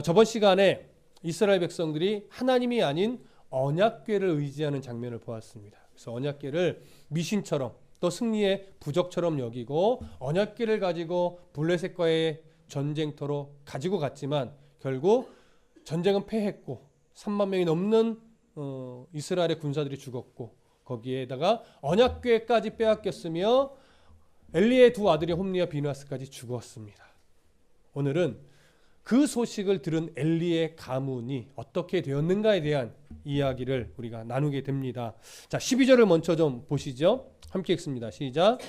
저번 시간에 이스라엘 백성들이 하나님이 아닌 언약궤를 의지하는 장면을 보았습니다. 그래서 언약궤를 미신처럼 또 승리의 부적처럼 여기고 언약궤를 가지고 블레셋과의 전쟁터로 가지고 갔지만 결국 전쟁은 패했고 3만 명이 넘는 이스라엘의 군사들이 죽었고 거기에다가 언약궤까지 빼앗겼으며 엘리의 두 아들이 홈리와 비느하스까지 죽었습니다. 오늘은 그 소식을 들은 엘리의 가문이 어떻게 되었는가에 대한 이야기를 우리가 나누게 됩니다. 자, 12절을 먼저 좀 보시죠. 함께 읽습니다. 시작.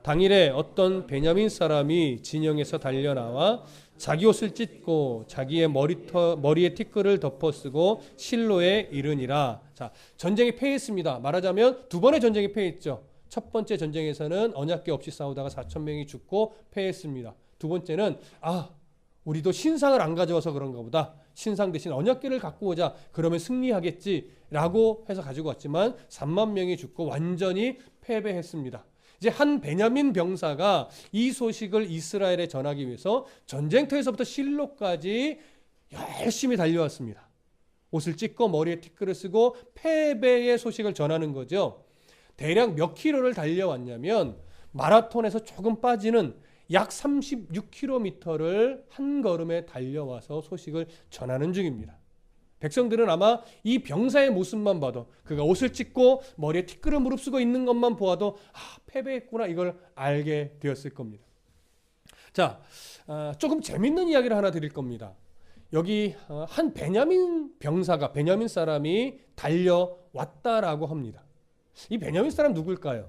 당일에 어떤 베냐민 사람이 진영에서 달려나와 자기 옷을 찢고 자기의 머리에 티끌을 덮어쓰고 실로에 이르니라. 자, 전쟁이 패했습니다. 말하자면 두 번의 전쟁이 패했죠. 첫 번째 전쟁에서는 언약궤 없이 싸우다가 4천 명이 죽고 패했습니다. 두 번째는 우리도 신상을 안 가져와서 그런가 보다. 신상 대신 언약궤를 갖고 오자. 그러면 승리하겠지라고 해서 가지고 왔지만 3만 명이 죽고 완전히 패배했습니다. 이제 한 베냐민 병사가 이 소식을 이스라엘에 전하기 위해서 전쟁터에서부터 실로까지 열심히 달려왔습니다. 옷을 찢고 머리에 티끌을 쓰고 패배의 소식을 전하는 거죠. 대략 몇 킬로를 달려왔냐면 마라톤에서 조금 빠지는 약 36km를 한 걸음에 달려와서 소식을 전하는 중입니다. 백성들은 아마 이 병사의 모습만 봐도 그가 옷을 찢고 머리에 티끌을 무릅쓰고 있는 것만 보아도 패배했구나 이걸 알게 되었을 겁니다. 자, 조금 재밌는 이야기를 하나 드릴 겁니다. 여기 한 베냐민 병사가 베냐민 사람이 달려왔다라고 합니다. 이 베냐민 사람 누굴까요?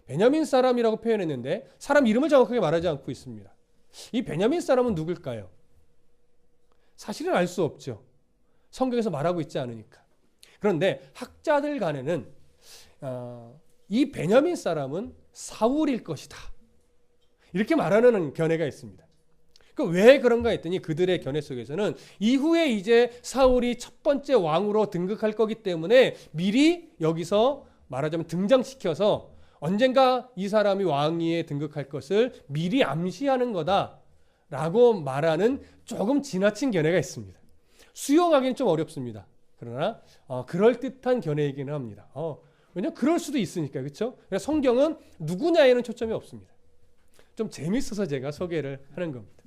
베냐민 사람이라고 표현했는데 사람 이름을 정확하게 말하지 않고 있습니다. 이 베냐민 사람은 누굴까요? 사실은 알 수 없죠. 성경에서 말하고 있지 않으니까. 그런데 학자들 간에는 이 베냐민 사람은 사울일 것이다. 이렇게 말하는 견해가 있습니다. 왜 그런가 했더니 그들의 견해 속에서는 이후에 이제 사울이 첫 번째 왕으로 등극할 거기 때문에 미리 여기서 말하자면 등장시켜서 언젠가 이 사람이 왕위에 등극할 것을 미리 암시하는 거다라고 말하는 조금 지나친 견해가 있습니다. 수용하기는 좀 어렵습니다. 그러나 그럴듯한 견해이기는 합니다. 왜냐하면 그럴 수도 있으니까, 그렇죠? 성경은 누구냐에는 초점이 없습니다. 좀 재밌어서 제가 소개를 하는 겁니다.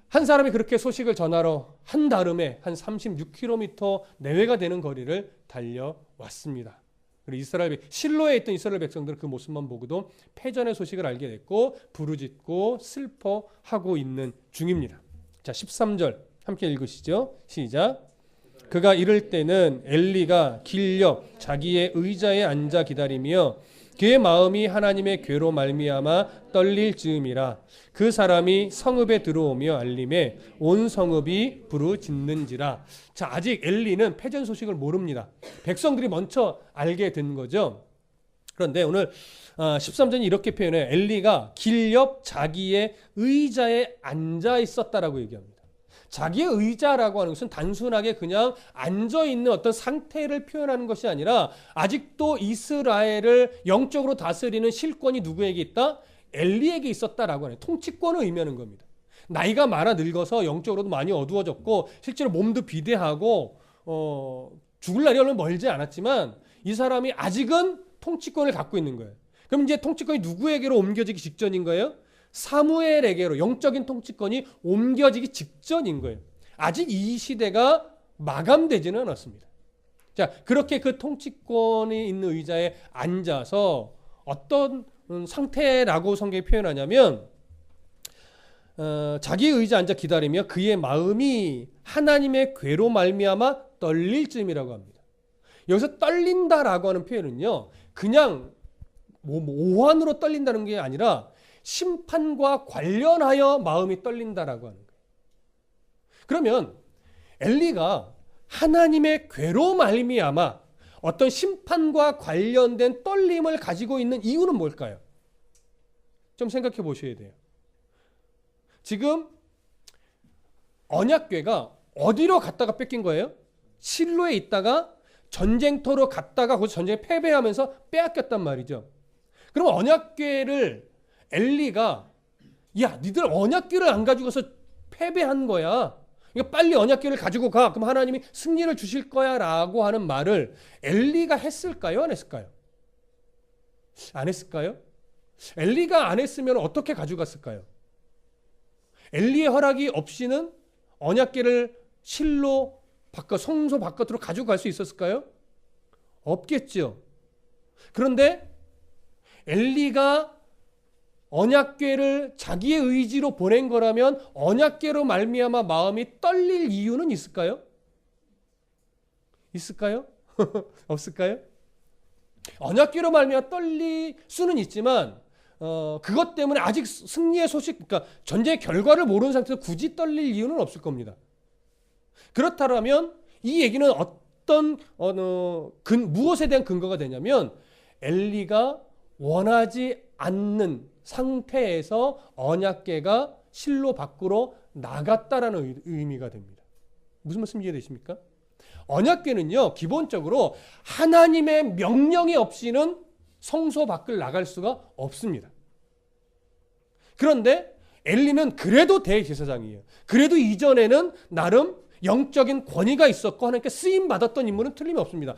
한 사람이 그렇게 소식을 전하러 한 달음에 한 36km 내외가 되는 거리를 달려왔습니다. 그리고 실로에 있던 이스라엘 백성들은 그 모습만 보고도 패전의 소식을 알게 됐고 부르짖고 슬퍼하고 있는 중입니다. 자, 13절 함께 읽으시죠. 시작. 그가 이럴 때는 엘리가 길 옆 자기의 의자에 앉아 기다리며 그의 마음이 하나님의 궤로 말미암아 떨릴 즈음이라. 그 사람이 성읍에 들어오며 알림에 온 성읍이 부르짖는지라. 자, 아직 엘리는 패전 소식을 모릅니다. 백성들이 먼저 알게 된 거죠. 그런데 오늘 13절이 이렇게 표현해요. 엘리가 길 옆 자기의 의자에 앉아 있었다라고 얘기합니다. 자기의 의자라고 하는 것은 단순하게 그냥 앉아있는 어떤 상태를 표현하는 것이 아니라 아직도 이스라엘을 영적으로 다스리는 실권이 누구에게 있다? 엘리에게 있었다라고 하는 통치권을 의미하는 겁니다. 나이가 많아 늙어서 영적으로도 많이 어두워졌고 실제로 몸도 비대하고 죽을 날이 얼마 멀지 않았지만 이 사람이 아직은 통치권을 갖고 있는 거예요. 그럼 이제 통치권이 누구에게로 옮겨지기 직전인 거예요? 사무엘에게로 영적인 통치권이 옮겨지기 직전인 거예요. 아직 이 시대가 마감되지는 않았습니다. 자, 그렇게 그 통치권이 있는 의자에 앉아서 어떤 상태라고 성경이 표현하냐면 자기 의자에 앉아 기다리며 그의 마음이 하나님의 궤로 말미암아 떨릴 즈음이라고 합니다. 여기서 떨린다라고 하는 표현은요, 그냥 오한으로 떨린다는 게 아니라 심판과 관련하여 마음이 떨린다라고 하는 거예요. 그러면 엘리가 하나님의 궤로 말미암아 어떤 심판과 관련된 떨림을 가지고 있는 이유는 뭘까요? 좀 생각해 보셔야 돼요. 지금 언약궤가 어디로 갔다가 뺏긴 거예요? 실로에 있다가 전쟁터로 갔다가 거기서 전쟁에 패배하면서 빼앗겼단 말이죠. 그럼 언약궤를 엘리가 야, 니들 언약궤를 안 가지고서 패배한 거야. 그러니까 빨리 언약궤를 가지고 가. 그럼 하나님이 승리를 주실 거야 라고 하는 말을 엘리가 했을까요? 안 했을까요? 안 했을까요? 엘리가 안 했으면 어떻게 가져갔을까요? 엘리의 허락이 없이는 언약궤를 실로 성소 바깥으로 가지고 갈 수 있었을까요? 없겠죠. 그런데 엘리가 언약궤를 자기의 의지로 보낸 거라면 언약궤로 말미암아 마음이 떨릴 이유는 있을까요? 있을까요? 없을까요? 언약궤로 말미암아 떨릴 수는 있지만 그것 때문에 아직 승리의 소식, 그러니까 전쟁의 결과를 모르는 상태에서 굳이 떨릴 이유는 없을 겁니다. 그렇다면 이 얘기는 무엇에 대한 근거가 되냐면 엘리가 원하지 않는 상태에서 언약궤가 실로 밖으로 나갔다라는 의미가 됩니다. 무슨 말씀 이해되십니까? 언약궤는요, 기본적으로 하나님의 명령이 없이는 성소 밖을 나갈 수가 없습니다. 그런데 엘리는 그래도 대제사장이에요. 그래도 이전에는 나름 영적인 권위가 있었고 하나님께 쓰임 받았던 인물은 틀림없습니다.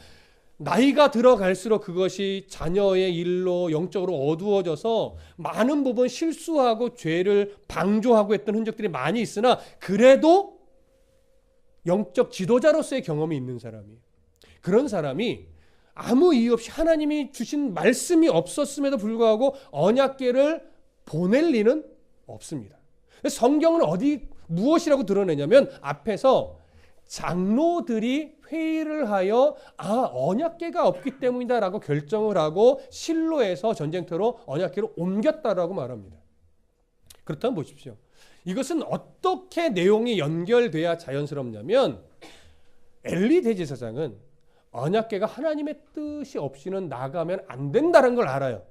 나이가 들어갈수록 그것이 자녀의 일로 영적으로 어두워져서 많은 부분 실수하고 죄를 방조하고 했던 흔적들이 많이 있으나 그래도 영적 지도자로서의 경험이 있는 사람이에요. 그런 사람이 아무 이유 없이 하나님이 주신 말씀이 없었음에도 불구하고 언약궤를 보낼 리는 없습니다. 성경은 무엇이라고 드러내냐면 앞에서 장로들이 회의를 하여 언약궤가 없기 때문이다라고 결정을 하고 실로에서 전쟁터로 언약궤를 옮겼다라고 말합니다. 그렇다면 보십시오. 이것은 어떻게 내용이 연결돼야 자연스럽냐면 엘리 대제사장은 언약궤가 하나님의 뜻이 없이는 나가면 안 된다는 걸 알아요.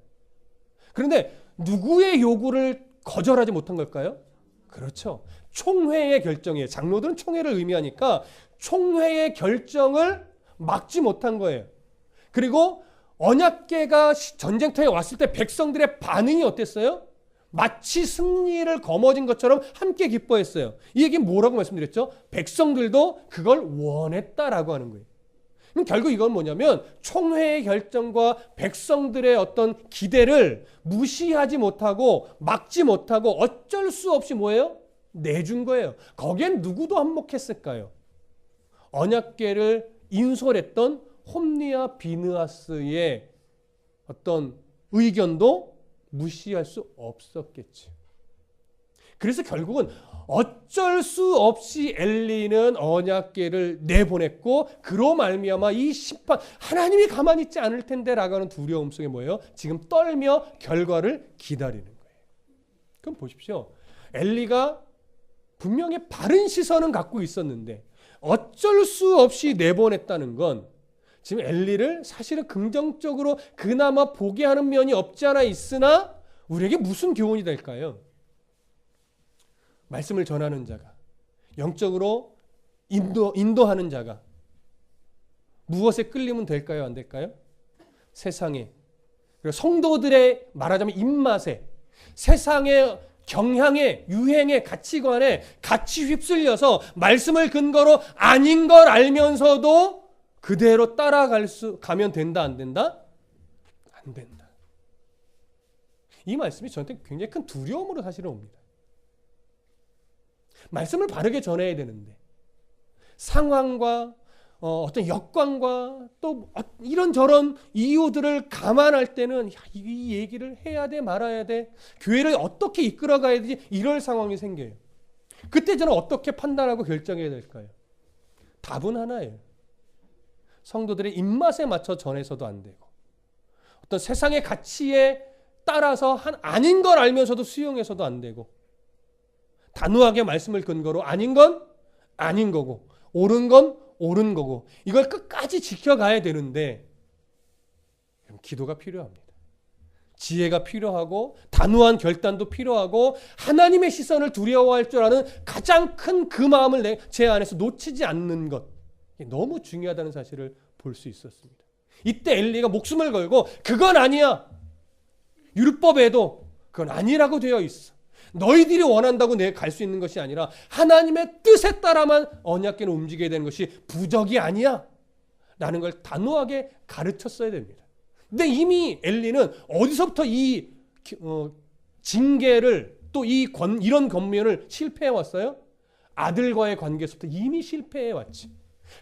그런데 누구의 요구를 거절하지 못한 걸까요? 그렇죠. 총회의 결정이에요. 장로들은 총회를 의미하니까 총회의 결정을 막지 못한 거예요. 그리고 언약궤가 전쟁터에 왔을 때 백성들의 반응이 어땠어요? 마치 승리를 거머쥔 것처럼 함께 기뻐했어요. 이 얘기는 뭐라고 말씀드렸죠? 백성들도 그걸 원했다라고 하는 거예요. 그럼 결국 이건 뭐냐면 총회의 결정과 백성들의 어떤 기대를 무시하지 못하고 막지 못하고 어쩔 수 없이 뭐예요? 내준 거예요. 거기엔 누구도 한몫했을까요? 언약궤를 인솔했던 홈리와 비느하스의 어떤 의견도 무시할 수 없었겠죠. 그래서 결국은 어쩔 수 없이 엘리는 언약궤를 내보냈고 그로 말미암아 이 심판 하나님이 가만히 있지 않을 텐데라고 하는 두려움 속에 뭐예요? 지금 떨며 결과를 기다리는 거예요. 그럼 보십시오. 엘리가 분명히 바른 시선은 갖고 있었는데 어쩔 수 없이 내보냈다는 건 지금 엘리를 사실은 긍정적으로 그나마 보게 하는 면이 없지 않아 있으나 우리에게 무슨 교훈이 될까요? 말씀을 전하는 자가, 영적으로 인도하는 자가 무엇에 끌리면 될까요? 안 될까요? 세상에, 그리고 성도들의 말하자면 입맛에, 세상의 경향에, 유행에, 가치관에 같이 휩쓸려서 말씀을 근거로 아닌 걸 알면서도 그대로 가면 된다, 안 된다? 안 된다. 이 말씀이 저한테 굉장히 큰 두려움으로 사실은 옵니다. 말씀을 바르게 전해야 되는데 상황과 어떤 역광과 또 이런저런 이유들을 감안할 때는 이 얘기를 해야 돼 말아야 돼, 교회를 어떻게 이끌어가야 되지, 이럴 상황이 생겨요. 그때 저는 어떻게 판단하고 결정해야 될까요? 답은 하나예요. 성도들의 입맛에 맞춰 전해서도 안 되고 어떤 세상의 가치에 따라서 아닌 걸 알면서도 수용해서도 안 되고 단호하게 말씀을 근거로 아닌 건 아닌 거고 옳은 건 옳은 거고 이걸 끝까지 지켜가야 되는데 기도가 필요합니다. 지혜가 필요하고 단호한 결단도 필요하고 하나님의 시선을 두려워할 줄 아는 가장 큰 그 마음을 제 안에서 놓치지 않는 것, 너무 중요하다는 사실을 볼 수 있었습니다. 이때 엘리가 목숨을 걸고 그건 아니야. 율법에도 그건 아니라고 되어 있어. 너희들이 원한다고 내가 갈 수 있는 것이 아니라 하나님의 뜻에 따라만 언약궤는 움직여야 되는 것이 부적이 아니야 라는 걸 단호하게 가르쳤어야 됩니다. 근데 이미 엘리는 어디서부터 이 징계를 또 이런 권면을 실패해 왔어요? 아들과의 관계에서부터 이미 실패해 왔지.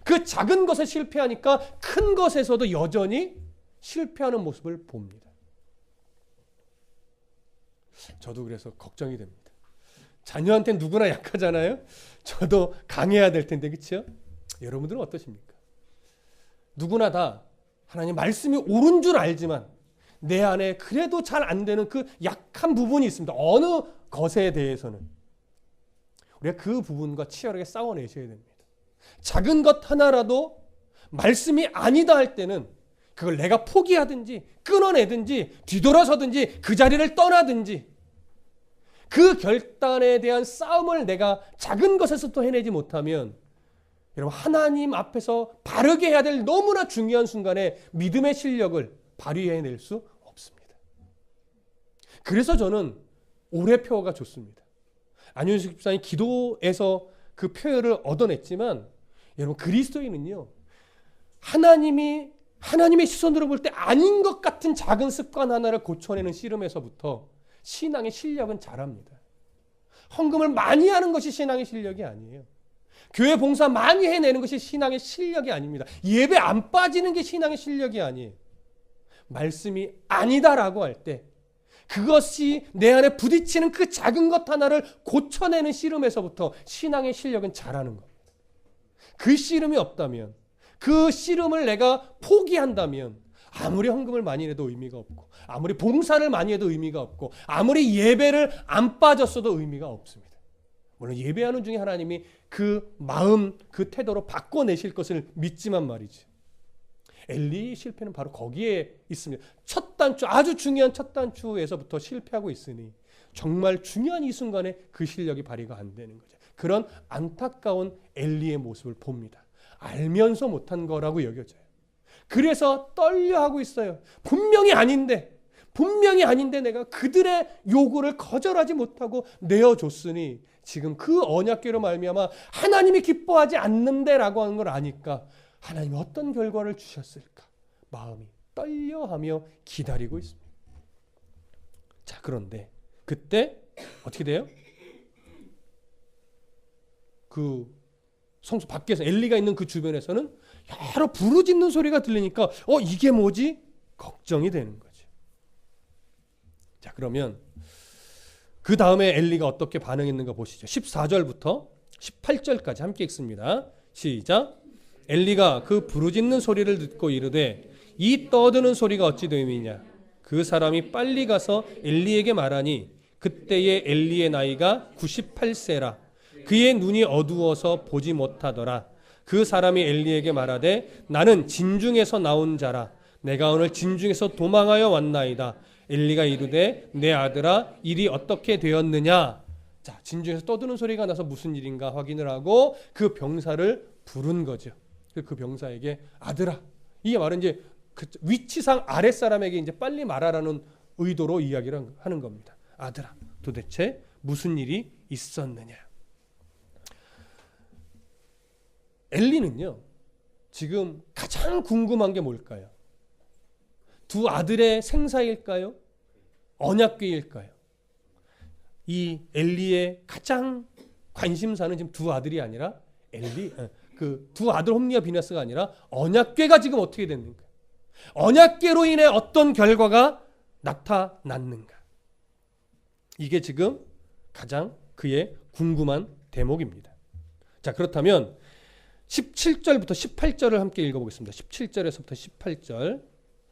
그 작은 것에 실패하니까 큰 것에서도 여전히 실패하는 모습을 봅니다. 저도 그래서 걱정이 됩니다. 자녀한테 누구나 약하잖아요. 저도 강해야 될 텐데, 그렇죠? 여러분들은 어떠십니까? 누구나 다 하나님 말씀이 옳은 줄 알지만 내 안에 그래도 잘 안 되는 그 약한 부분이 있습니다. 어느 것에 대해서는 우리가 그 부분과 치열하게 싸워내셔야 됩니다. 작은 것 하나라도 말씀이 아니다 할 때는 그걸 내가 포기하든지 끊어내든지 뒤돌아서든지 그 자리를 떠나든지 그 결단에 대한 싸움을 내가 작은 것에서부터 해내지 못하면 여러분 하나님 앞에서 바르게 해야 될 너무나 중요한 순간에 믿음의 실력을 발휘해낼 수 없습니다. 그래서 저는 올해 표어가 좋습니다. 안윤숙 집사님 기도에서 그 표현을 얻어냈지만 여러분 그리스도인은요 하나님의 시선으로 볼 때 아닌 것 같은 작은 습관 하나를 고쳐내는 씨름에서부터 신앙의 실력은 자랍니다. 헌금을 많이 하는 것이 신앙의 실력이 아니에요. 교회 봉사 많이 해내는 것이 신앙의 실력이 아닙니다. 예배 안 빠지는 게 신앙의 실력이 아니에요. 말씀이 아니다라고 할 때 그것이 내 안에 부딪히는 그 작은 것 하나를 고쳐내는 씨름에서부터 신앙의 실력은 자라는 겁니다. 그 씨름이 없다면 그 씨름을 내가 포기한다면 아무리 헌금을 많이 내도 의미가 없고 아무리 봉사를 많이 해도 의미가 없고 아무리 예배를 안 빠졌어도 의미가 없습니다. 물론 예배하는 중에 하나님이 그 마음 그 태도로 바꿔내실 것을 믿지만 말이지. 엘리의 실패는 바로 거기에 있습니다. 첫 단추 아주 중요한 첫 단추에서부터 실패하고 있으니 정말 중요한 이 순간에 그 실력이 발휘가 안 되는 거죠. 그런 안타까운 엘리의 모습을 봅니다. 알면서 못한 거라고 여겨져요. 그래서 떨려하고 있어요. 분명히 아닌데 내가 그들의 요구를 거절하지 못하고 내어줬으니 지금 그 언약궤로 말미암아 하나님이 기뻐하지 않는데라고 하는 걸 아니까 하나님이 어떤 결과를 주셨을까 마음이 떨려하며 기다리고 있습니다. 자, 그런데 그때 어떻게 돼요? 그 성소 밖에서 엘리가 있는 그 주변에서는 여러 부르짖는 소리가 들리니까 이게 뭐지? 걱정이 되는 거죠. 자, 그러면 그 다음에 엘리가 어떻게 반응했는가 보시죠. 14절부터 18절까지 함께 읽습니다. 시작. 엘리가 그 부르짖는 소리를 듣고 이르되 이 떠드는 소리가 어찌 됨이냐. 그 사람이 빨리 가서 엘리에게 말하니 그때의 엘리의 나이가 98세라. 그의 눈이 어두워서 보지 못하더라. 그 사람이 엘리에게 말하되 나는 진중에서 나온 자라. 내가 오늘 진중에서 도망하여 왔나이다. 엘리가 이르되 내 아들아 일이 어떻게 되었느냐. 자, 진중에서 떠드는 소리가 나서 무슨 일인가 확인을 하고 그 병사를 부른 거죠. 그 병사에게 아들아, 이게 말은 이제 그 위치상 아랫사람에게 이제 빨리 말하라는 의도로 이야기를 하는 겁니다. 아들아, 도대체 무슨 일이 있었느냐. 엘리는요 지금 가장 궁금한 게 뭘까요? 두 아들의 생사일까요? 언약궤일까요? 이 엘리의 가장 관심사는 지금 두 아들이 아니라 그 두 아들 홈리와 비나스가 아니라 언약궤가 지금 어떻게 됐는가? 언약궤로 인해 어떤 결과가 나타났는가? 이게 지금 가장 그의 궁금한 대목입니다. 자, 그렇다면 17절부터 18절을 함께 읽어보겠습니다. 17절에서부터 18절.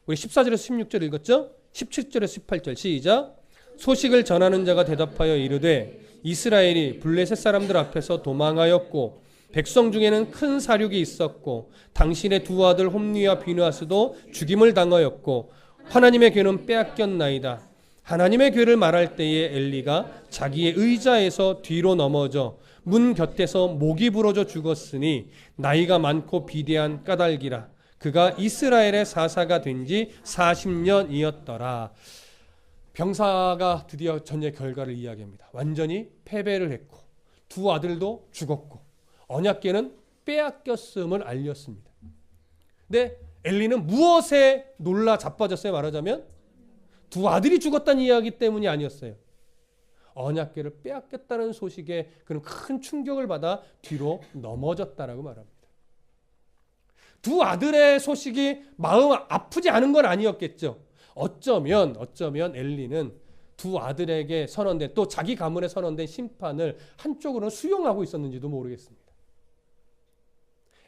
우리 14절에서 16절 읽었죠? 17절에서 18절 시작. 소식을 전하는 자가 대답하여 이르되 이스라엘이 블레셋 사람들 앞에서 도망하였고 백성 중에는 큰 사륙이 있었고 당신의 두 아들 홈리와 비느하스도 죽임을 당하였고 하나님의 궤는 빼앗겼나이다. 하나님의 궤를 말할 때에 엘리가 자기의 의자에서 뒤로 넘어져 문 곁에서 목이 부러져 죽었으니 나이가 많고 비대한 까닭이라. 그가 이스라엘의 사사가 된 지 40년이었더라. 병사가 드디어 전쟁 결과를 이야기합니다. 완전히 패배를 했고 두 아들도 죽었고 언약궤는 빼앗겼음을 알렸습니다. 근데 엘리는 무엇에 놀라 자빠졌어요? 말하자면 두 아들이 죽었다는 이야기 때문이 아니었어요. 언약궤를 빼앗겼다는 소식에 그는 큰 충격을 받아 뒤로 넘어졌다라고 말합니다. 두 아들의 소식이 마음 아프지 않은 건 아니었겠죠. 어쩌면 엘리는 두 아들에게 선언된 또 자기 가문에 선언된 심판을 한쪽으로는 수용하고 있었는지도 모르겠습니다.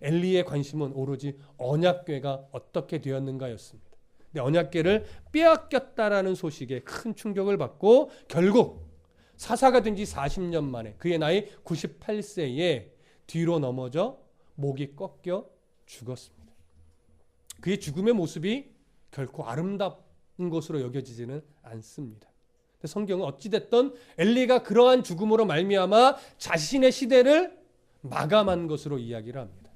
엘리의 관심은 오로지 언약궤가 어떻게 되었는가였습니다. 근데 언약궤를 빼앗겼다라는 소식에 큰 충격을 받고 결국 사사가 된 지 40년 만에 그의 나이 98세에 뒤로 넘어져 목이 꺾여 죽었습니다. 그의 죽음의 모습이 결코 아름다운 것으로 여겨지지는 않습니다. 성경은 어찌됐든 엘리가 그러한 죽음으로 말미암아 자신의 시대를 마감한 것으로 이야기를 합니다.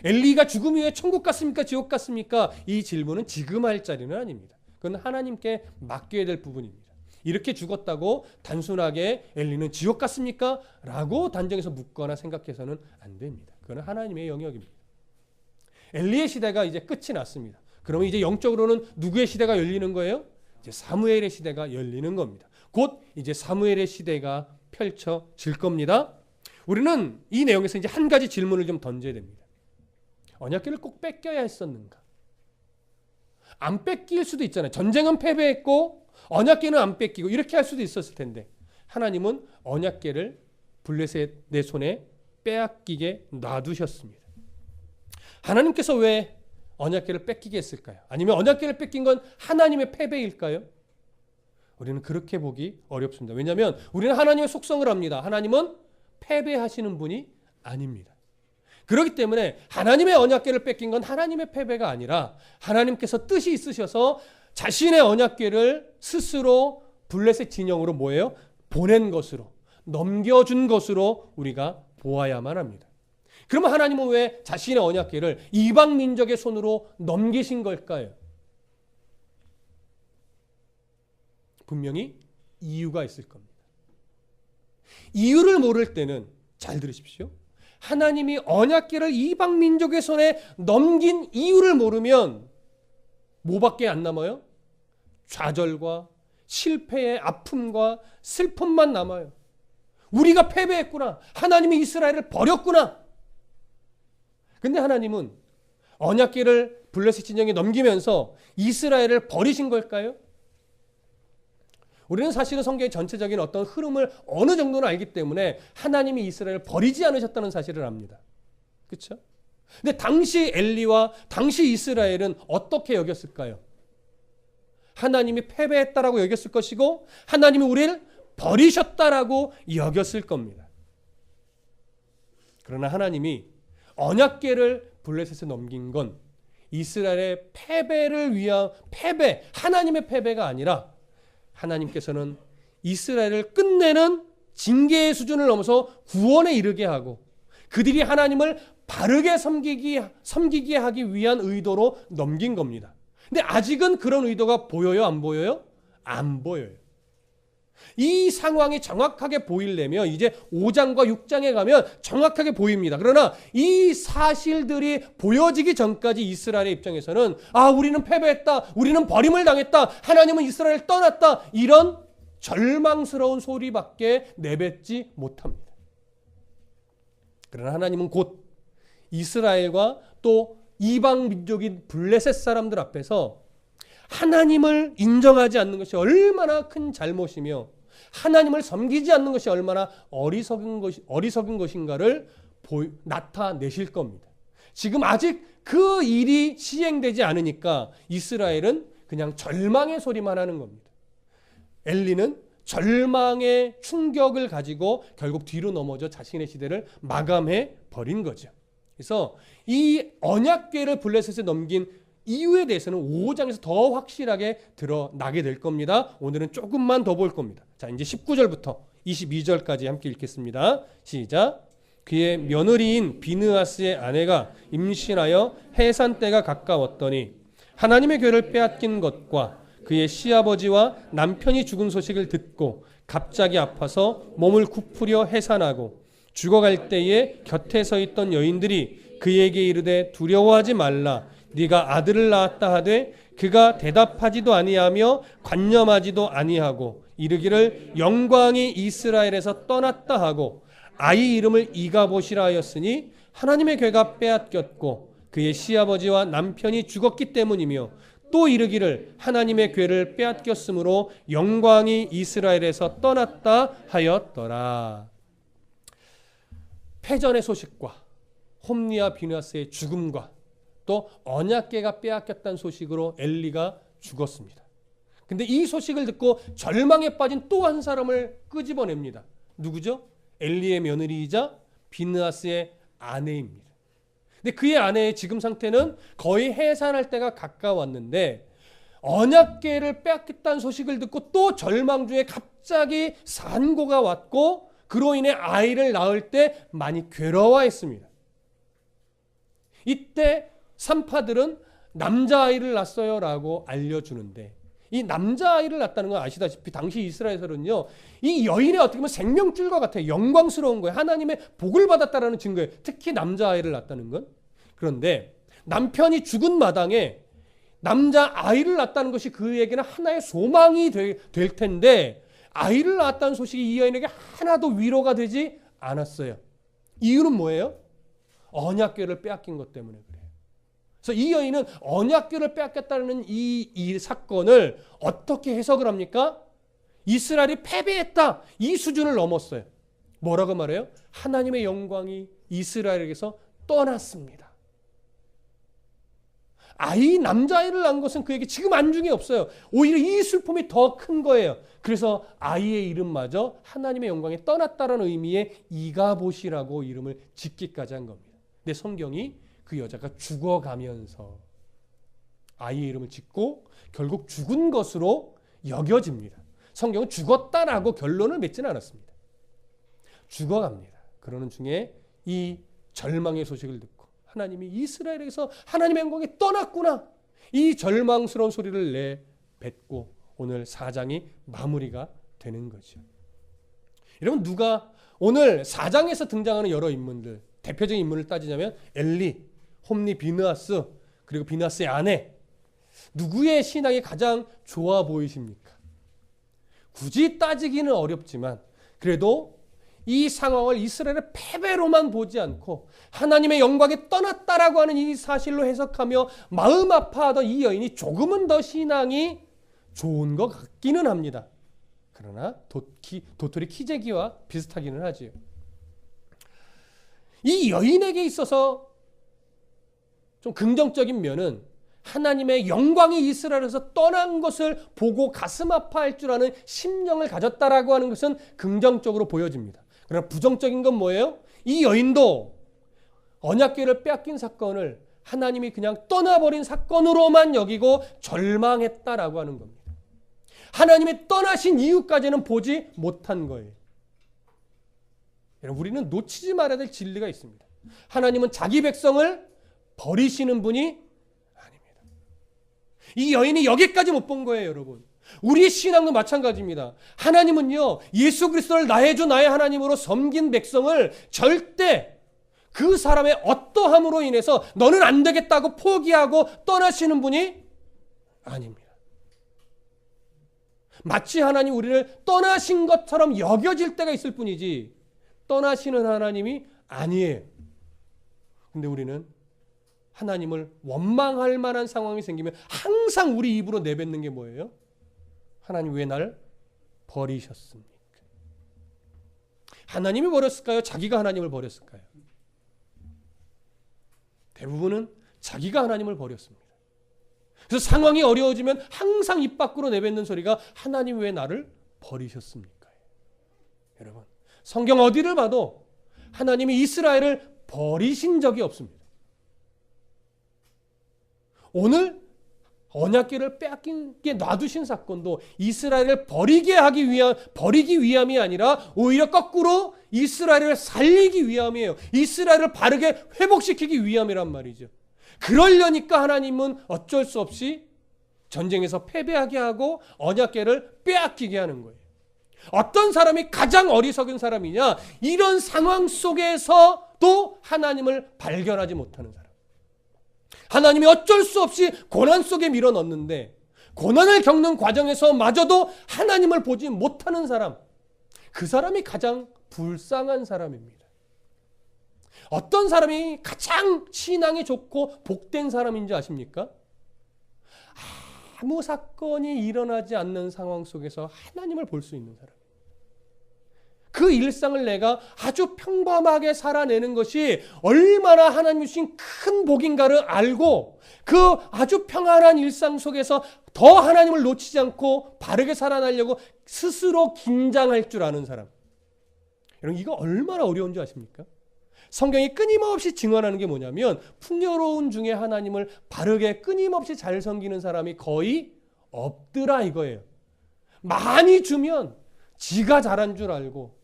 엘리가 죽음 이후에 천국 갔습니까? 지옥 갔습니까? 이 질문은 지금 할 자리는 아닙니다. 그건 하나님께 맡겨야 될 부분입니다. 이렇게 죽었다고 단순하게 엘리는 지옥 갔습니까? 라고 단정해서 묻거나 생각해서는 안 됩니다. 그건 하나님의 영역입니다. 엘리의 시대가 이제 끝이 났습니다. 그러면 이제 영적으로는 누구의 시대가 열리는 거예요? 이제 사무엘의 시대가 열리는 겁니다. 곧 이제 사무엘의 시대가 펼쳐질 겁니다. 우리는 이 내용에서 이제 한 가지 질문을 좀 던져야 됩니다. 언약궤를 꼭 뺏겨야 했었는가? 안 뺏길 수도 있잖아요. 전쟁은 패배했고 언약궤는 안 뺏기고 이렇게 할 수도 있었을 텐데 하나님은 언약궤를 블레셋의 손에 빼앗기게 놔두셨습니다. 하나님께서 왜 언약궤를 뺏기게 했을까요? 아니면 언약궤를 뺏긴 건 하나님의 패배일까요? 우리는 그렇게 보기 어렵습니다. 왜냐하면 우리는 하나님의 속성을 압니다. 하나님은 패배하시는 분이 아닙니다. 그렇기 때문에 하나님의 언약궤를 뺏긴 건 하나님의 패배가 아니라 하나님께서 뜻이 있으셔서 자신의 언약궤를 스스로 블레셋 진영으로 뭐예요? 보낸 것으로, 넘겨준 것으로 우리가 보아야만 합니다. 그러면 하나님은 왜 자신의 언약궤를 이방 민족의 손으로 넘기신 걸까요? 분명히 이유가 있을 겁니다. 이유를 모를 때는 잘 들으십시오. 하나님이 언약궤를 이방 민족의 손에 넘긴 이유를 모르면 뭐밖에 안 남아요? 좌절과 실패의 아픔과 슬픔만 남아요. 우리가 패배했구나. 하나님이 이스라엘을 버렸구나. 근데 하나님은 언약궤를 블레셋 진영에 넘기면서 이스라엘을 버리신 걸까요? 우리는 사실은 성경의 전체적인 어떤 흐름을 어느 정도는 알기 때문에 하나님이 이스라엘을 버리지 않으셨다는 사실을 압니다. 그렇죠? 근데 당시 엘리와 당시 이스라엘은 어떻게 여겼을까요? 하나님이 패배했다라고 여겼을 것이고 하나님이 우리를 버리셨다라고 여겼을 겁니다. 그러나 하나님이 언약궤를 블레셋에 넘긴 건 이스라엘의 패배를 위한 하나님의 패배가 아니라 하나님께서는 이스라엘을 끝내는 징계의 수준을 넘어서 구원에 이르게 하고 그들이 하나님을 바르게 섬기게 하기 위한 의도로 넘긴 겁니다. 근데 아직은 그런 의도가 보여요? 안 보여요? 안 보여요. 이 상황이 정확하게 보이려면 이제 5장과 6장에 가면 정확하게 보입니다. 그러나 이 사실들이 보여지기 전까지 이스라엘의 입장에서는 우리는 패배했다. 우리는 버림을 당했다. 하나님은 이스라엘을 떠났다. 이런 절망스러운 소리밖에 내뱉지 못합니다. 그러나 하나님은 곧 이스라엘과 또 이방 민족인 블레셋 사람들 앞에서 하나님을 인정하지 않는 것이 얼마나 큰 잘못이며 하나님을 섬기지 않는 것이 얼마나 어리석은 것인가를 나타내실 겁니다. 지금 아직 그 일이 시행되지 않으니까 이스라엘은 그냥 절망의 소리만 하는 겁니다. 엘리는 절망의 충격을 가지고 결국 뒤로 넘어져 자신의 시대를 마감해 버린 거죠. 그래서 이 언약궤를 블레셋에 넘긴 이유에 대해서는 5장에서 더 확실하게 드러나게 될 겁니다. 오늘은 조금만 더 볼 겁니다. 자, 이제 19절부터 22절까지 함께 읽겠습니다. 시작. 그의 며느리인 비느하스의 아내가 임신하여 해산 때가 가까웠더니 하나님의 궤를 빼앗긴 것과 그의 시아버지와 남편이 죽은 소식을 듣고 갑자기 아파서 몸을 굽으려 해산하고 죽어갈 때에 곁에 서 있던 여인들이 그에게 이르되 두려워하지 말라. 네가 아들을 낳았다 하되 그가 대답하지도 아니하며 관념하지도 아니하고 이르기를 영광이 이스라엘에서 떠났다 하고 아이 이름을 이가봇이라 하였으니 하나님의 괴가 빼앗겼고 그의 시아버지와 남편이 죽었기 때문이며 또 이르기를 하나님의 괴를 빼앗겼으므로 영광이 이스라엘에서 떠났다 하였더라. 패전의 소식과 홈리와 비느하스의 죽음과 또 언약궤가 빼앗겼다는 소식으로 엘리가 죽었습니다. 근데 이 소식을 듣고 절망에 빠진 또 한 사람을 끄집어냅니다. 누구죠? 엘리의 며느리이자 비느하스의 아내입니다. 근데 그의 아내의 지금 상태는 거의 해산할 때가 가까웠는데 언약궤를 빼앗겼다는 소식을 듣고 또 절망 중에 갑자기 산고가 왔고 그로 인해 아이를 낳을 때 많이 괴로워했습니다. 이때 산파들은 남자아이를 낳았어요 라고 알려주는데 이 남자아이를 낳았다는 건 아시다시피 당시 이스라엘에서는요 이 여인의 어떻게 보면 생명줄과 같아요. 영광스러운 거예요. 하나님의 복을 받았다라는 증거예요. 특히 남자아이를 낳았다는 건. 그런데 남편이 죽은 마당에 남자아이를 낳았다는 것이 그에게는 하나의 소망이 될 텐데 아이를 낳았다는 소식이 이 여인에게 하나도 위로가 되지 않았어요. 이유는 뭐예요? 언약궤를 빼앗긴 것 때문에 그래요. 그래서 이 여인은 언약궤를 빼앗겼다는 이 사건을 어떻게 해석을 합니까? 이스라엘이 패배했다. 이 수준을 넘었어요. 뭐라고 말해요? 하나님의 영광이 이스라엘에게서 떠났습니다. 남자아이를 낳은 것은 그에게 지금 안중에 없어요. 오히려 이 슬픔이 더 큰 거예요. 그래서 아이의 이름마저 하나님의 영광이 떠났다는 의미의 이가봇이라고 이름을 짓기까지 한 겁니다. 근데 성경이 그 여자가 죽어가면서 아이의 이름을 짓고 결국 죽은 것으로 여겨집니다. 성경은 죽었다라고 결론을 맺지는 않았습니다. 죽어갑니다. 그러는 중에 이 절망의 소식을 듣고 하나님이 이스라엘에게서 하나님의 영광이 떠났구나. 이 절망스러운 소리를 내뱉고 오늘 4장이 마무리가 되는 거죠. 여러분 누가 오늘 4장에서 등장하는 여러 인물들 대표적인 인물을 따지자면 엘리, 홈리, 비느하스 그리고 비느하스의 아내 누구의 신앙이 가장 좋아 보이십니까? 굳이 따지기는 어렵지만 그래도 이 상황을 이스라엘의 패배로만 보지 않고 하나님의 영광이 떠났다라고 하는 이 사실로 해석하며 마음 아파하던 이 여인이 조금은 더 신앙이 좋은 것 같기는 합니다. 그러나 도토리 키재기와 비슷하기는 하지요. 이 여인에게 있어서 좀 긍정적인 면은 하나님의 영광이 이스라엘에서 떠난 것을 보고 가슴 아파할 줄 아는 심령을 가졌다라고 하는 것은 긍정적으로 보여집니다. 그러나 부정적인 건 뭐예요? 이 여인도 언약궤를 빼앗긴 사건을 하나님이 그냥 떠나버린 사건으로만 여기고 절망했다라고 하는 겁니다. 하나님이 떠나신 이유까지는 보지 못한 거예요. 우리는 놓치지 말아야 될 진리가 있습니다. 하나님은 자기 백성을 버리시는 분이 아닙니다. 이 여인이 여기까지 못 본 거예요, 여러분. 우리의 신앙도 마찬가지입니다. 하나님은요, 예수 그리스도를 나의 주 나의 하나님으로 섬긴 백성을 절대 그 사람의 어떠함으로 인해서 너는 안 되겠다고 포기하고 떠나시는 분이 아닙니다. 마치 하나님 우리를 떠나신 것처럼 여겨질 때가 있을 뿐이지 떠나시는 하나님이 아니에요. 근데 우리는 하나님을 원망할 만한 상황이 생기면 항상 우리 입으로 내뱉는 게 뭐예요? 하나님 왜 나를 버리셨습니까? 하나님이 버렸을까요? 자기가 하나님을 버렸을까요? 대부분은 자기가 하나님을 버렸습니다. 그래서 상황이 어려워지면 항상 입 밖으로 내뱉는 소리가 하나님 왜 나를 버리셨습니까? 여러분, 성경 어디를 봐도 하나님이 이스라엘을 버리신 적이 없습니다. 오늘 언약궤를 빼앗기게 놔두신 사건도 이스라엘을 버리기 위함이 아니라 오히려 거꾸로 이스라엘을 살리기 위함이에요. 이스라엘을 바르게 회복시키기 위함이란 말이죠. 그러려니까 하나님은 어쩔 수 없이 전쟁에서 패배하게 하고 언약궤를 빼앗기게 하는 거예요. 어떤 사람이 가장 어리석은 사람이냐? 이런 상황 속에서도 하나님을 발견하지 못하는 사람. 하나님이 어쩔 수 없이 고난 속에 밀어넣는데 고난을 겪는 과정에서 마저도 하나님을 보지 못하는 사람. 그 사람이 가장 불쌍한 사람입니다. 어떤 사람이 가장 신앙이 좋고 복된 사람인지 아십니까? 아무 사건이 일어나지 않는 상황 속에서 하나님을 볼 수 있는 사람. 그 일상을 내가 아주 평범하게 살아내는 것이 얼마나 하나님이 주신 큰 복인가를 알고 그 아주 평안한 일상 속에서 더 하나님을 놓치지 않고 바르게 살아나려고 스스로 긴장할 줄 아는 사람. 여러분, 이거 얼마나 어려운 줄 아십니까? 성경이 끊임없이 증언하는 게 뭐냐면 풍요로운 중에 하나님을 바르게 끊임없이 잘 섬기는 사람이 거의 없더라 이거예요. 많이 주면 지가 잘한 줄 알고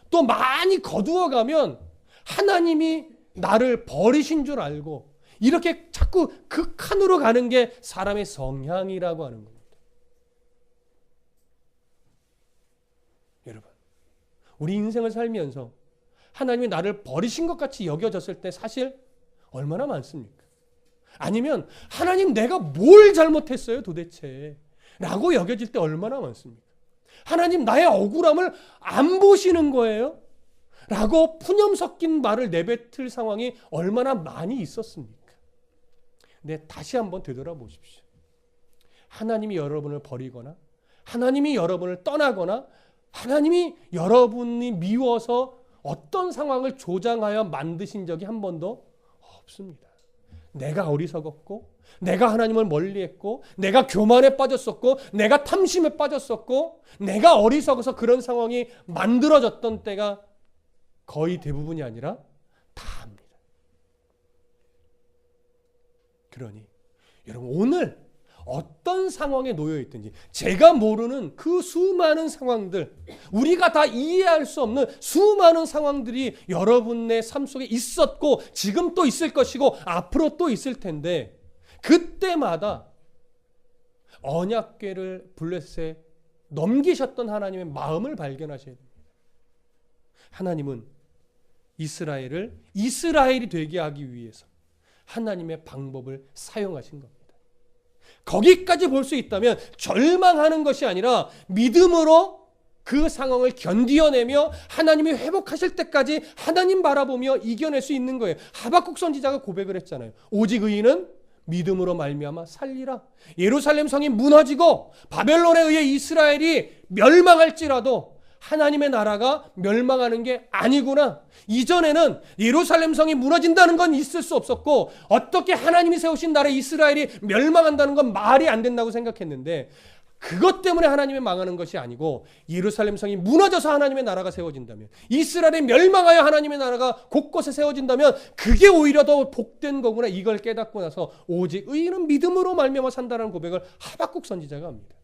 또 많이 거두어가면 하나님이 나를 버리신 줄 알고 이렇게 자꾸 극한으로 가는 게 사람의 성향이라고 하는 겁니다. 여러분, 우리 인생을 살면서 하나님이 나를 버리신 것 같이 여겨졌을 때 사실 얼마나 많습니까? 아니면 하나님 내가 뭘 잘못했어요 도대체? 라고 여겨질 때 얼마나 많습니까? 하나님 나의 억울함을 안 보시는 거예요? 라고 푸념 섞인 말을 내뱉을 상황이 얼마나 많이 있었습니까? 근데 다시 한번 되돌아보십시오. 하나님이 여러분을 버리거나 하나님이 여러분을 떠나거나 하나님이 여러분이 미워서 어떤 상황을 조장하여 만드신 적이 한 번도 없습니다. 내가 어리석었고 내가 하나님을 멀리했고 내가 교만에 빠졌었고 내가 탐심에 빠졌었고 내가 어리석어서 그런 상황이 만들어졌던 때가 거의 대부분이 아니라 다입니다. 그러니 여러분 오늘 어떤 상황에 놓여 있든지 제가 모르는 그 수많은 상황들, 우리가 다 이해할 수 없는 수많은 상황들이 여러분의 삶 속에 있었고 지금 또 있을 것이고 앞으로 또 있을 텐데 그때마다 언약궤를 블레셋에 넘기셨던 하나님의 마음을 발견하셔야 됩니다. 하나님은 이스라엘을 이스라엘이 되게 하기 위해서 하나님의 방법을 사용하신 겁니다. 거기까지 볼 수 있다면 절망하는 것이 아니라 믿음으로 그 상황을 견디어내며 하나님이 회복하실 때까지 하나님 바라보며 이겨낼 수 있는 거예요. 하박국 선지자가 고백을 했잖아요. 오직 의인은 믿음으로 말미암아 살리라. 예루살렘 성이 무너지고 바벨론에 의해 이스라엘이 멸망할지라도 하나님의 나라가 멸망하는 게 아니구나. 이전에는 예루살렘 성이 무너진다는 건 있을 수 없었고 어떻게 하나님이 세우신 나라 이스라엘이 멸망한다는 건 말이 안 된다고 생각했는데 그것 때문에 하나님이 망하는 것이 아니고 예루살렘 성이 무너져서 하나님의 나라가 세워진다면 이스라엘이 멸망하여 하나님의 나라가 곳곳에 세워진다면 그게 오히려 더 복된 거구나. 이걸 깨닫고 나서 오직 의인은 믿음으로 말미암아 산다라는 고백을 하박국 선지자가 합니다.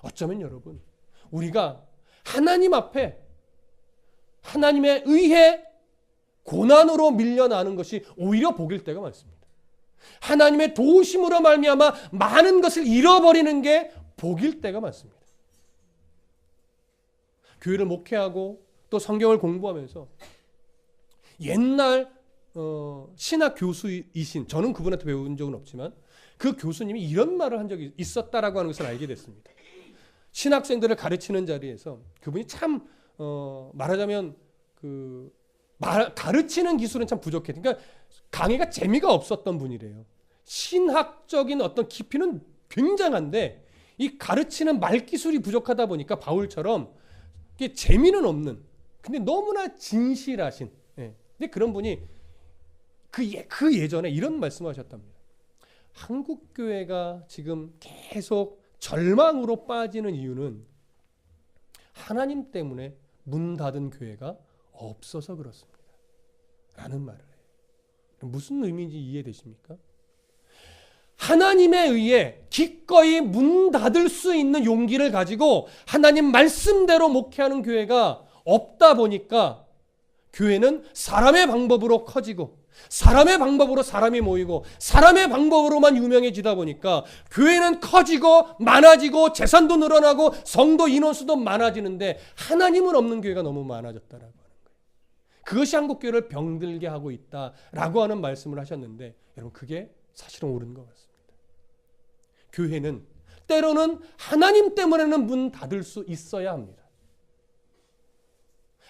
어쩌면 여러분 우리가 하나님 앞에 하나님의 의해 고난으로 밀려나는 것이 오히려 복일 때가 많습니다. 하나님의 도우심으로 말미암아 많은 것을 잃어버리는 게 복일 때가 많습니다. 교회를 목회하고 또 성경을 공부하면서 옛날 신학 교수이신 저는 그분한테 배운 적은 없지만 그 교수님이 이런 말을 한 적이 있었다라고 하는 것을 알게 됐습니다. 신학생들을 가르치는 자리에서 그분이 참 말하자면 가르치는 기술은 참 부족해. 그러니까 강의가 재미가 없었던 분이래요. 신학적인 어떤 깊이는 굉장한데 이 가르치는 말기술이 부족하다 보니까 바울처럼 이게 재미는 없는. 근데 너무나 진실하신. 예. 근데 그런 분이 그 예전에 이런 말씀하셨답니다. 한국 교회가 지금 계속 절망으로 빠지는 이유는 하나님 때문에 문 닫은 교회가 없어서 그렇습니다. 라는 말을 해요. 무슨 의미인지 이해되십니까? 하나님에 의해 기꺼이 문 닫을 수 있는 용기를 가지고 하나님 말씀대로 목회하는 교회가 없다 보니까 교회는 사람의 방법으로 커지고 사람의 방법으로 사람이 모이고 사람의 방법으로만 유명해지다 보니까 교회는 커지고 많아지고 재산도 늘어나고 성도 인원수도 많아지는데 하나님은 없는 교회가 너무 많아졌다라고 하는 거예요. 그것이 한국교회를 병들게 하고 있다라고 하는 말씀을 하셨는데 여러분 그게 사실은 옳은 것 같습니다. 교회는 때로는 하나님 때문에는 문 닫을 수 있어야 합니다.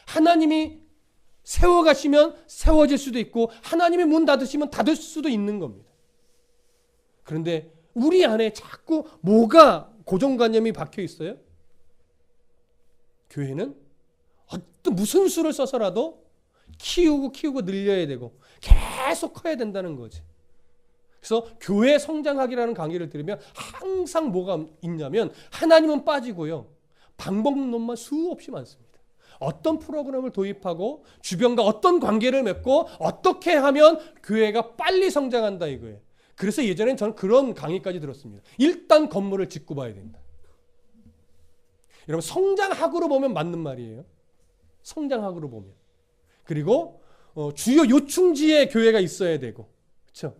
하나님이 세워가시면 세워질 수도 있고 하나님이 문 닫으시면 닫을 수도 있는 겁니다. 그런데 우리 안에 자꾸 뭐가 고정관념이 박혀 있어요? 교회는 어떤 무슨 수를 써서라도 키우고 늘려야 되고 계속 커야 된다는 거지. 그래서 교회 성장학이라는 강의를 들으면 항상 뭐가 있냐면 하나님은 빠지고요. 방법론만 수없이 많습니다. 어떤 프로그램을 도입하고 주변과 어떤 관계를 맺고 어떻게 하면 교회가 빨리 성장한다 이거예요. 그래서 예전엔 저는 그런 강의까지 들었습니다. 일단 건물을 짓고 봐야 된다. 여러분 성장학으로 보면 맞는 말이에요. 성장학으로 보면. 그리고 주요 요충지에 교회가 있어야 되고. 그렇죠?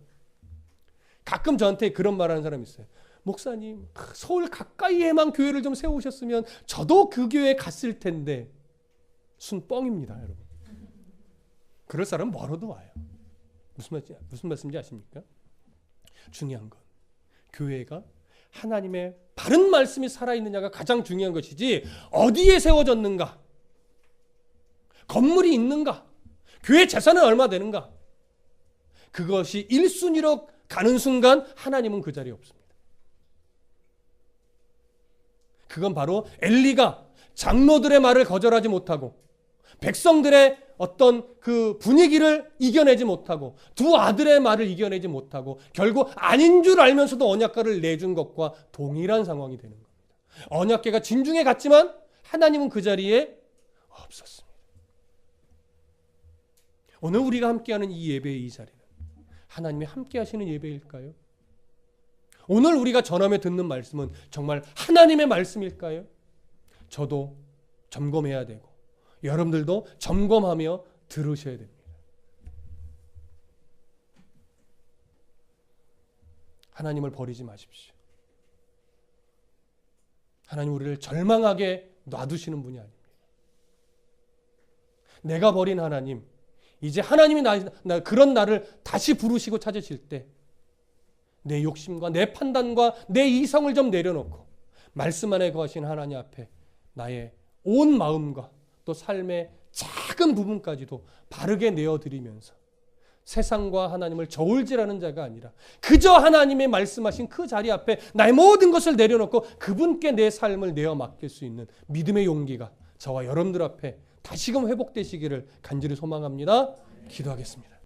가끔 저한테 그런 말하는 사람이 있어요. 목사님 서울 가까이에만 교회를 좀 세우셨으면 저도 그 교회에 갔을 텐데. 순 뻥입니다, 여러분. 그럴 사람은 멀어도 와요. 무슨 말씀인지 아십니까? 중요한 건 교회가 하나님의 바른 말씀이 살아있느냐가 가장 중요한 것이지 어디에 세워졌는가, 건물이 있는가, 교회 재산은 얼마 되는가, 그것이 1순위로 가는 순간 하나님은 그 자리에 없습니다. 그건 바로 엘리가 장로들의 말을 거절하지 못하고 백성들의 어떤 그 분위기를 이겨내지 못하고 두 아들의 말을 이겨내지 못하고 결국 아닌 줄 알면서도 언약궤를 내준 것과 동일한 상황이 되는 겁니다. 언약궤가 진중에 갔지만 하나님은 그 자리에 없었습니다. 오늘 우리가 함께하는 이 예배의 이 자리는 하나님이 함께 하시는 예배일까요? 오늘 우리가 전함에 듣는 말씀은 정말 하나님의 말씀일까요? 저도 점검해야 되고 여러분들도 점검하며 들으셔야 됩니다. 하나님을 버리지 마십시오. 하나님 우리를 절망하게 놔두시는 분이 아닙니다. 내가 버린 하나님, 이제 하나님이 그런 나를 다시 부르시고 찾으실 때 내 욕심과 내 판단과 내 이성을 좀 내려놓고 말씀 안에 거하신 하나님 앞에 나의 온 마음과 또 삶의 작은 부분까지도 바르게 내어드리면서 세상과 하나님을 저울질하는 자가 아니라 그저 하나님의 말씀하신 그 자리 앞에 나의 모든 것을 내려놓고 그분께 내 삶을 내어 맡길 수 있는 믿음의 용기가 저와 여러분들 앞에 다시금 회복되시기를 간절히 소망합니다. 기도하겠습니다.